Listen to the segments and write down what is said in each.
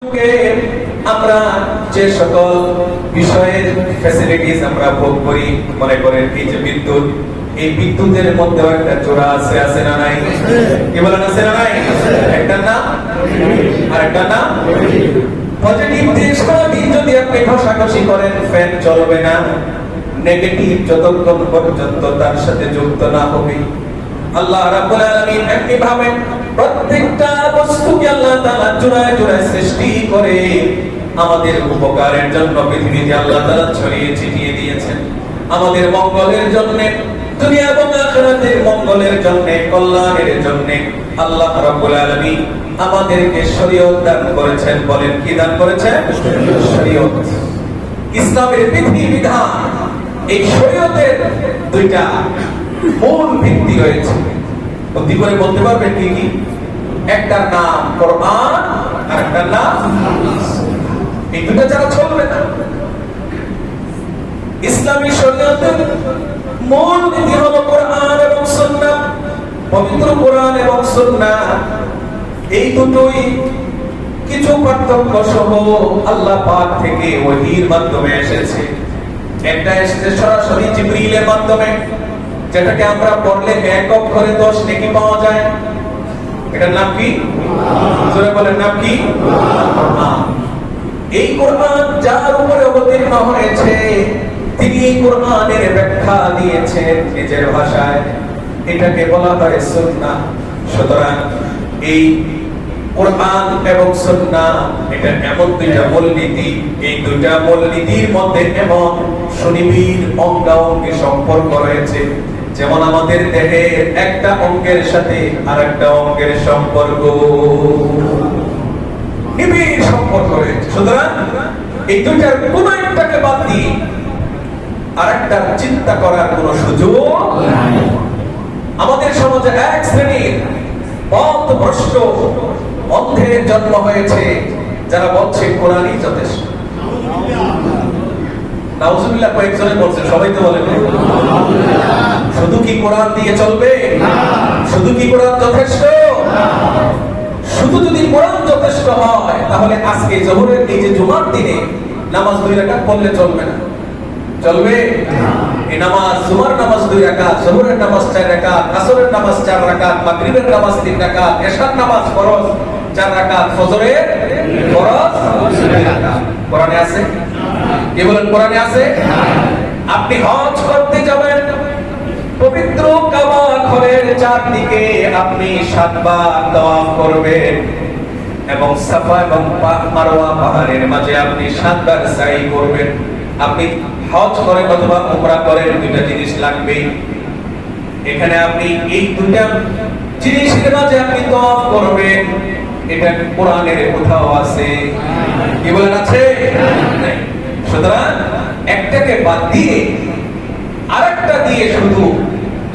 আমরা যে সকল বিষয়ের ফ্যাসিলিটিস আমরা ভোগ করি, মনে করেন এই যে বিদ্যুৎ, এই বিদ্যুতের মধ্যে একটা চোরা আছে না নাই? কি বলেন, আছে না নাই? একটা নাম আর একটা নাম পজিটিভ দিক। সারাদিন যদি আপনি ঘষাঘষি করেন, ফ্যান চলবে না। নেগেটিভ যতক্ষণ পর্যন্ত তার সাথে যুক্ত না হবে। আল্লাহ রাব্বুল আলামিন একইভাবে প্রত্যেকটা বস্তুকে আল্লাহ তাআলা জোড়ায় জোড়ায় সৃষ্টি করে আমাদের উপকারের জন্য পৃথিবীতে আল্লাহ তাআলা ছড়িয়ে ছিটিয়ে দিয়েছেন, আমাদের মঙ্গলের জন্য, দুনিয়া এবং আখিরাতের মঙ্গলের জন্য, কল্যাণের জন্য। আল্লাহ রাব্বুল আলামিন আমাদেরকে শরীয়ত দান করেছেন। বলেন, কি দান করেছেন? শরীয়ত, ইসলামের বিধিবিধান। এই শরীয়তের দুইটা মূল ভিত্তি রয়েছে। বুদ্ধি করে বলতে পারবেন কি কি? একটার নাম কোরআন আর একটার নাম হাদিস। এই দুটো ছাড়া চলবে না। ইসলামী শরীয়তের মূল নীতি হলো কোরআন এবং সুন্নাহ। পবিত্র কোরআন এবং সুন্নাহ এই দুটোই কিছু পার্থক্য সহ আল্লাহ পাক থেকে ওহীর মাধ্যমে এসেছে। একটা এসেছে সরাসরি জিবরিলের মাধ্যমে, যেটাকে আমরা পড়লে 1 অক্ষরে 10 নেকি পাওয়া যায়। এটার নাম কি? জোরে বলেন, নাম কি? এই কোরআন যার উপরে অবতীর্ণ হয়েছে, তিনি এই কোরআনের ব্যাখ্যা দিয়েছেন নিজের ভাষায়। এটাকে বলা হয় সুন্নাহ। সুতরাং এই কোরআন এবং সুন্নাহ এটা এমন দুইটা মূলনীতি, এই দুইটা মূলনীতির মধ্যে এমন সুনিবিড় অঙ্গাঙ্গি সম্পর্ক রয়েছে, যেমন আমাদের দেহের একটা অঙ্গের সাথে আরেকটা অঙ্গের সম্পর্ক নিবিড় সম্পর্ক রয়েছে। সুতরাং এই দুইটার কোন একটাকে বাদ দিয়ে আরেকটা চিন্তা করার কোন সুযোগ নাই। আমাদের সমাজে এক শ্রেণীর পথভ্রষ্ট অন্ধের জন্ম হয়েছে, যারা বলছে কোরআনই যথেষ্ট। নাউজুবিল্লাহ, কয়েকজনে বলছে, সবাই তো বলে শুধু কি কোরআন দিয়ে চলবে? শুধু কি কোরআন যথেষ্ট? শুধু যদি কোরআন যথেষ্ট হয়, তাহলে আজকে জোহরের এই যে জুমার দিনে নামাজ 2 রাকাত পড়লে চলবে না? চলবে? এই নামাজ, জুমার নামাজ 2 রাকাত, জোহরের নামাজ 4 রাকাত, আসরের নামাজ 4 রাকাত, মাগরিবের নামাজ 3 রাকাত, এশার নামাজ ফরজ 4 রাকাত, ফজরের ফরজ 2 রাকাত। কোরআনে আছে? কি বলেন, কোরআনে আছে? আপনি হজ করতে যাবেন, পবিত্র কাবা ঘরের চারদিকে আপনি 7 বার তাওয়াফ করবেন এবং সাফা এবং মারওয়া পাহাড়ের মাঝে আপনি 7 বার সাই করবেন। আপনি হজ করেন অথবা উমরা করেন, দুইটা জিনিস লাগবে। এখানে আপনি এই দুইটা জিনিসের মাঝে আপনি তাওয়াফ করবেন। এটা কোরআনের কোথাও আছে? কি বলেন, আছে? সুতরাং একটাকে বাদ দিয়ে আরেকটা দিয়ে শুধু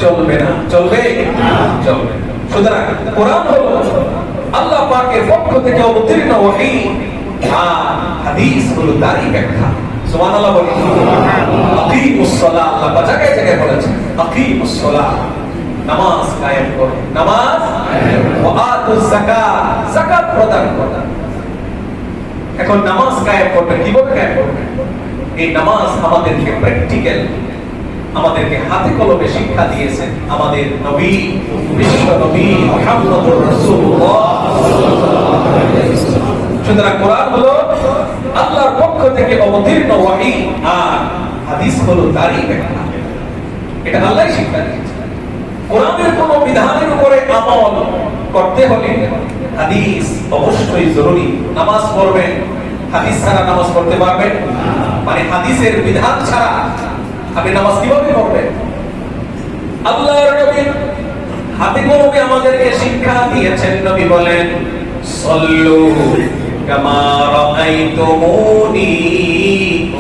চলবে না। চলবে? চলবে। সুতরাং কোরআন হলো আল্লাহ পাকের পক্ষ থেকে অবতীর্ণ ওহী, আর হাদিস হলো তারই ব্যাখ্যা। সুবহানাল্লাহ বলেন। আকিমুস সালাহ, আল্লাহ জায়গায় জায়গায় বলেছেন আকিমুস সালাহ, নামাজ কায়েম করো, নামাজ ওয়া আতুজ যাকাত, যাকাত প্রদান করো। এখন নামাজ কায়েম করবে, কিভাবে কায়েম করবে? এই নামাজ আমাদেরকে প্র্যাকটিক্যাল, আমাদেরকে হাতে কলমে শিক্ষা দিয়েছেন আমাদের নবী, বিশ্ব নবী মুহাম্মদুর রাসূলুল্লাহ। সুতরাং কোরআন হলো আল্লাহর পক্ষ থেকে অবতীর্ণ ওহী, আর হাদিস হলো তারই ব্যাখ্যা। এটা আল্লাহই শিক্ষা দিয়েছেন। কোরআনের কোন বিধানের উপরে আমল করতে হলে হাদিস অবশ্যই জরুরি। নামাজ পড়বেন, হাদিস ছাড়া নামাজ পড়তে পারবেন? মানে হাদিসের বিধান ছাড়া আপনি নামাজ কিভাবে পড়বেন? আল্লাহর নবী হাতে কলমে আমাদেরকে শিক্ষা দিয়েছেন। নবী বলেন, সাল্লু কামা রাআইতুমুনি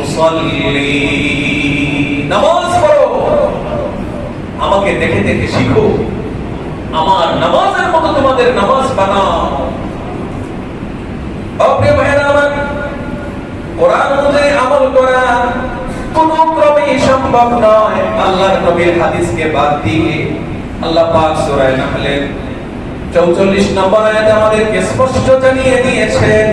উসাল্লি। নামাজ পড়ো, আমাকে দেখে দেখে শিখো, আমার নামাজের মতো তোমাদের নামাজ বানাও। প্রিয় ভাইরা আমার, কোরআন অনুযায়ী আমল করা কোনো ক্রমেই সম্ভব নয় আল্লাহর নবীর হাদিসকে বাদ দিয়ে। আল্লাহ পাক সূরা নাহলের 44 নম্বর আয়াতে আমাদেরকে স্পষ্ট জানিয়ে দিয়েছেন